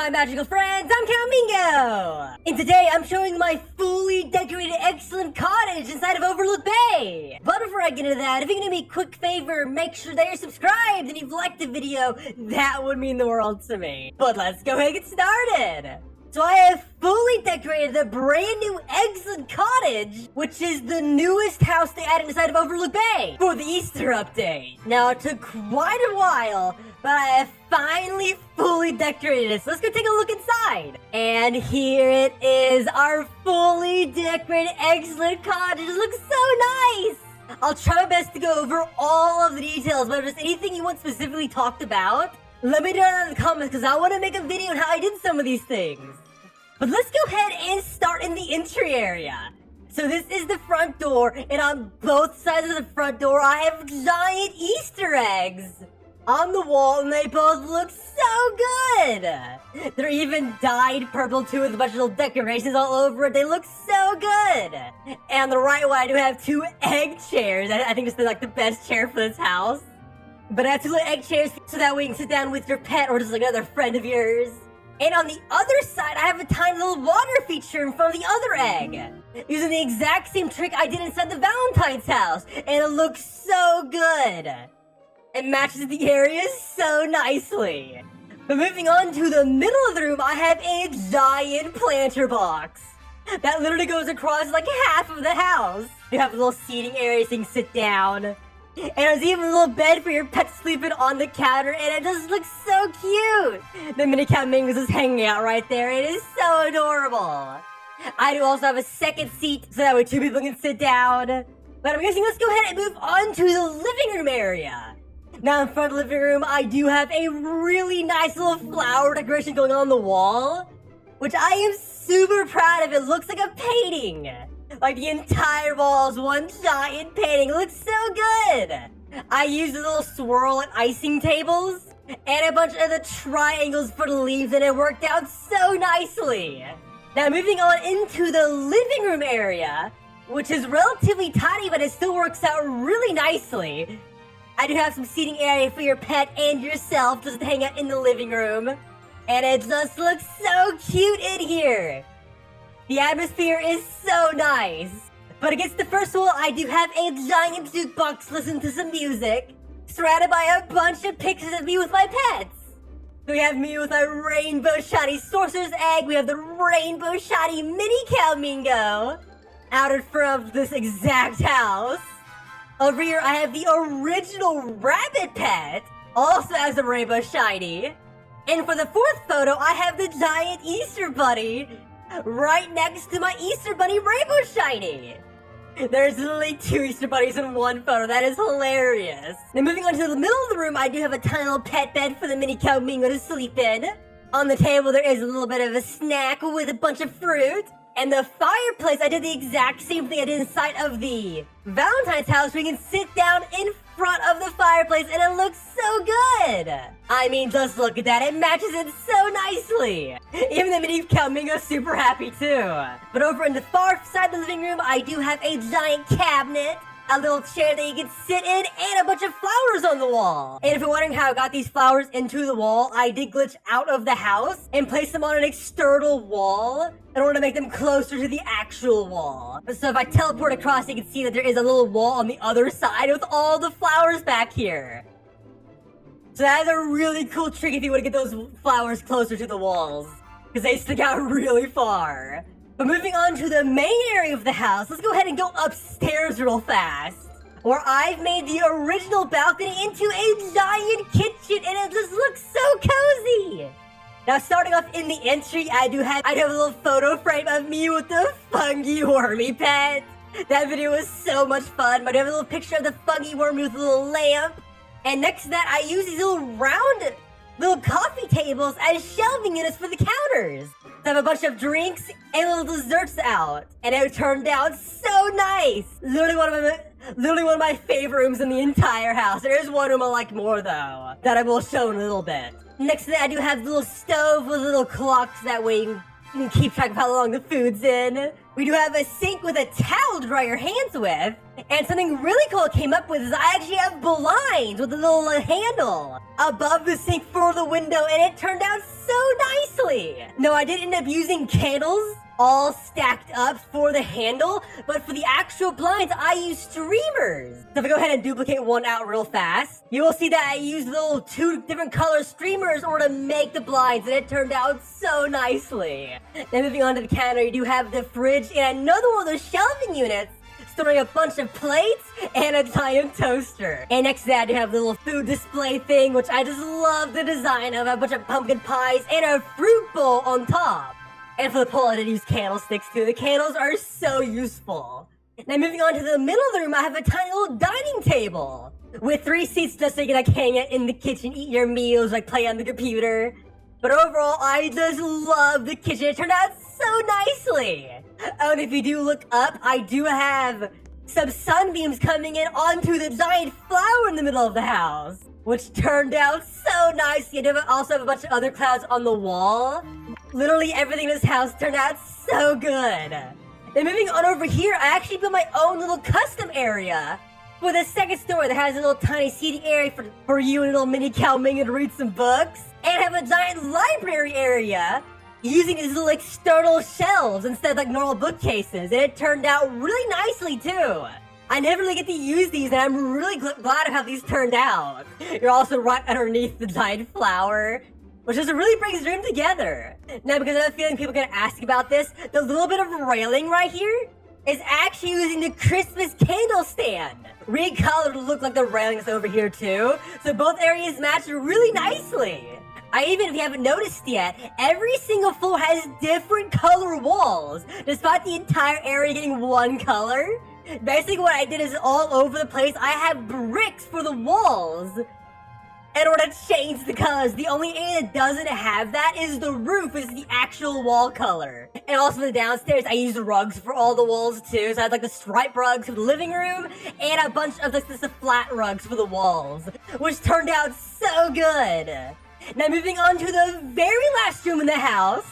my magical friends, I'm Cowmingo! And today I'm showing my fully decorated Eggcellant Cottage inside of Overlook Bay! But before I get into that, if you can do me a quick favor, make sure that you're subscribed and you've liked the video, that would mean the world to me. But let's go ahead and get started! So I have fully decorated the brand new Eggcellant Cottage, which is the newest house they added inside of Overlook Bay for the Easter update. Now, it took quite a while, but I have finally fully decorated it. So let's go take a look inside. And here it is, our fully decorated Eggcellant Cottage. It looks so nice. I'll try my best to go over all of the details, but if there's anything you want specifically talked about, let me know in the comments because I want to make a video on how I did some of these things. But let's go ahead and start in the entry area. So this is the front door, and on both sides of the front door, I have giant Easter eggs on the wall, and they both look so good. They're even dyed purple too, with a bunch of little decorations all over it. They look so good. And on the right one, I do have two egg chairs. I think this is like the best chair for this house. But I have two little egg chairs so that way you can sit down with your pet or just like another friend of yours. And on the other side, I have a tiny little water feature in front of the other egg, using the exact same trick I did inside the Valentine's house, and it looks so good. It matches the area so nicely. But moving on to the middle of the room, I have a giant planter box that literally goes across like half of the house. You have a little seating area so you can sit down. And there's even a little bed for your pet sleeping on the counter, and it just looks so cute. The mini Cowmingo is hanging out right there. It is so adorable. I do also have a second seat so that way two people can sit down. But I'm guessing let's go ahead and move on to the living room area. Now in front of the living room, I do have a really nice little flower decoration going on the wall, which I am super proud of. It looks like a painting. Like the entire wall is one giant painting. It looks so good. I used the little swirl and icing tables and a bunch of the triangles for the leaves, and it worked out so nicely. Now moving on into the living room area, which is relatively tiny, but it still works out really nicely. I do have some seating area for your pet and yourself just to hang out in the living room. And it just looks so cute in here. The atmosphere is so nice. But against the first wall, I do have a giant jukebox listening to some music, surrounded by a bunch of pictures of me with my pets. We have me with a rainbow shiny sorcerer's egg. We have the rainbow shiny mini Cowmingo out in front of this exact house. Over here, I have the original rabbit pet, also has a rainbow shiny. And for the fourth photo, I have the giant Easter bunny right next to my Easter bunny rainbow shiny. There's literally two Easter bunnies in one photo. That is hilarious. Now moving on to the middle of the room, I do have a tiny little pet bed for the mini Cowmingo to sleep in. On the table, there is a little bit of a snack with a bunch of fruit. And the fireplace, I did the exact same thing I did inside of the Valentine's house, where you can sit down in front of the fireplace and it looks so good. I mean, just look at that. It matches it so nicely. Even the mini Cowmingo is super happy too. But over in the far side of the living room, I do have a giant cabinet, a little chair that you can sit in, and a bunch of flowers on the wall. And if you're wondering how I got these flowers into the wall, I did glitch out of the house and place them on an external wall in order to make them closer to the actual wall. So if I teleport across, you can see that there is a little wall on the other side with all the flowers back here. So that is a really cool trick if you want to get those flowers closer to the walls, because they stick out really far. But moving on to the main area of the house, let's go ahead and go upstairs real fast, where I've made the original balcony into a giant kitchen, and it just looks so cozy. Now starting off in the entry, I do have a little photo frame of me with the fungi wormy pet. That video was so much fun. But I have a little picture of the fungi wormy with a little lamp. And next to that, I use these little round little coffee tables as shelving units for the counters. So I have a bunch of drinks and little desserts out. And it turned out so nice. Literally one of my favorite rooms in the entire house. There is one room I like more though, that I will show in a little bit. Next to that, I do have the little stove with little clocks, that way you can keep track of how long the food's in. We do have a sink with a towel to dry your hands with. And something really cool I came up with is I actually have blinds with a little handle above the sink for the window, and it turned out so nicely. No, I did end up using candles all stacked up for the handle, but for the actual blinds, I used streamers. So if I go ahead and duplicate one out real fast, you will see that I used little 2 different color streamers in order to make the blinds, and it turned out so nicely. Then moving on to the counter, you do have the fridge and another one of those shelving units, storing a bunch of plates and a giant toaster. And next to that, you have the little food display thing, which I just love the design of, a bunch of pumpkin pies and a fruit bowl on top. And for the pole, I did use candlesticks too. The candles are so useful. Now moving on to the middle of the room, I have a tiny little dining table with 3 seats just so you can like hang it in the kitchen, eat your meals, like play on the computer. But overall, I just love the kitchen. It turned out so nicely. Oh, and if you do look up, I do have some sunbeams coming in onto the giant flower in the middle of the house, which turned out so nicely. I do also have a bunch of other clouds on the wall. Literally everything in this house turned out so good. Then moving on over here, I actually built my own little custom area for the second story that has a little tiny seating area for you and a little mini Cowmingo to read some books. And have a giant library area using these little external shelves instead of like normal bookcases. And it turned out really nicely too. I never really get to use these, and I'm really glad of how these turned out. You're also right underneath the giant flower, which just really brings the room together. Now, because I have a feeling people are gonna ask about this, the little bit of railing right here is actually using the Christmas candle stand. Recolored to look like the railings over here too, so both areas match really nicely. If you haven't noticed yet, every single floor has different color walls, despite the entire area getting one color. Basically what I did is all over the place, I have bricks for the walls in order to change the colors. The only area that doesn't have that is the roof, is the actual wall color. And also the downstairs, I used rugs for all the walls too. So I had like the striped rugs for the living room and a bunch of the flat rugs for the walls, which turned out so good. Now moving on to the very last room in the house.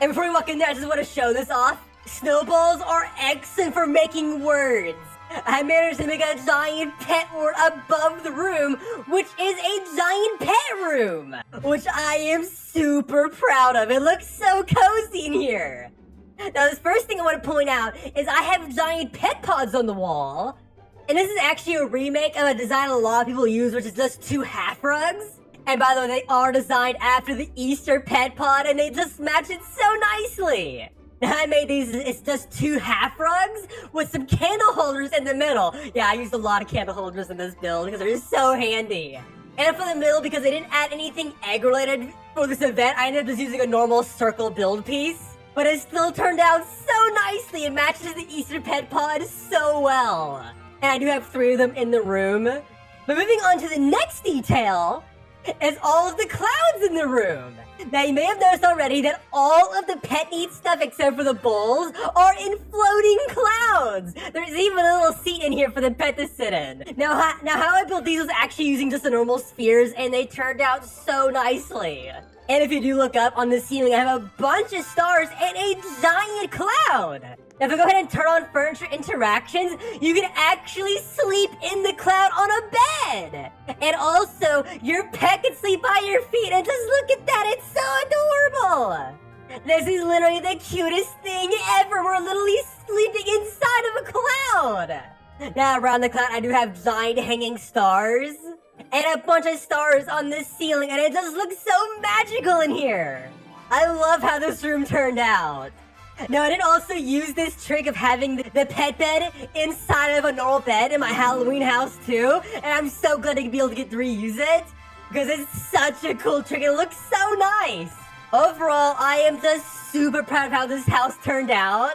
And before we walk in there, I just want to show this off. Snowballs are excellent for making words. I managed to make a giant pet word above the room, which is a giant pet room, which I am super proud of. It looks so cozy in here. Now, this first thing I want to point out is I have giant pet pods on the wall. And this is actually a remake of a design a lot of people use, which is just 2 half rugs. And by the way, they are designed after the Easter pet pod, and they just match it so nicely. I made these, it's just 2 half rugs with some candle holders in the middle. Yeah, I used a lot of candle holders in this build because they're so handy. And for the middle, because I didn't add anything egg related for this event, I ended up just using a normal circle build piece. But it still turned out so nicely. It matches the Easter pet pod so well. And I do have 3 of them in the room. But moving on to the next detail is all of the clouds in the room. Now, you may have noticed already that all of the pet needs stuff except for the bowls are in floating clouds. There's even a little seat in here for the pet to sit in. Now how I built these was actually using just the normal spheres, and they turned out so nicely. And if you do look up on the ceiling, I have a bunch of stars and a giant cloud. Now, if I go ahead and turn on furniture interactions, you can actually sleep in the cloud on a bed. And also, your pet can sleep by your feet. And just look at that, it's so adorable. This is literally the cutest thing ever. We're literally sleeping inside of a cloud. Now, around the cloud, I do have giant hanging stars and a bunch of stars on the ceiling. And it just looks so magical in here. I love how this room turned out. Now, I did also use this trick of having the pet bed inside of a normal bed in my Halloween house too, and I'm so glad to be able to get to reuse it, because it's such a cool trick. It looks so nice. Overall, I am just super proud of how this house turned out.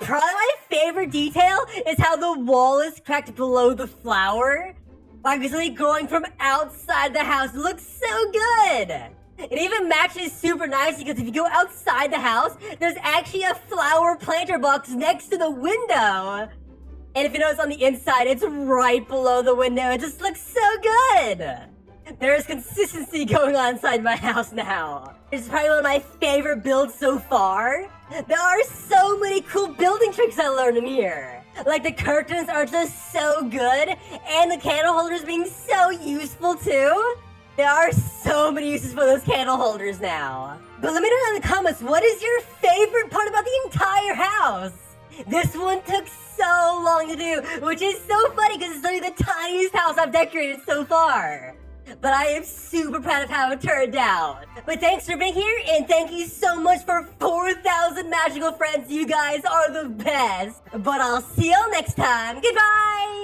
Probably my favorite detail is how the wall is cracked below the flower. Obviously, growing from outside the house looks so good. It even matches super nice because if you go outside the house, there's actually a flower planter box next to the window. And if you notice on the inside, it's right below the window. It just looks so good. There's consistency going on inside my house now. It's probably one of my favorite builds so far. There are so many cool building tricks I learned in here. Like the curtains are just so good, and the candle holders being so useful too. There are so many uses for those candle holders now. But let me know in the comments, what is your favorite part about the entire house? This one took so long to do, which is so funny because it's literally the tiniest house I've decorated so far. But I am super proud of how it turned out. But thanks for being here, and thank you so much for 4,000 magical friends. You guys are the best. But I'll see y'all next time. Goodbye!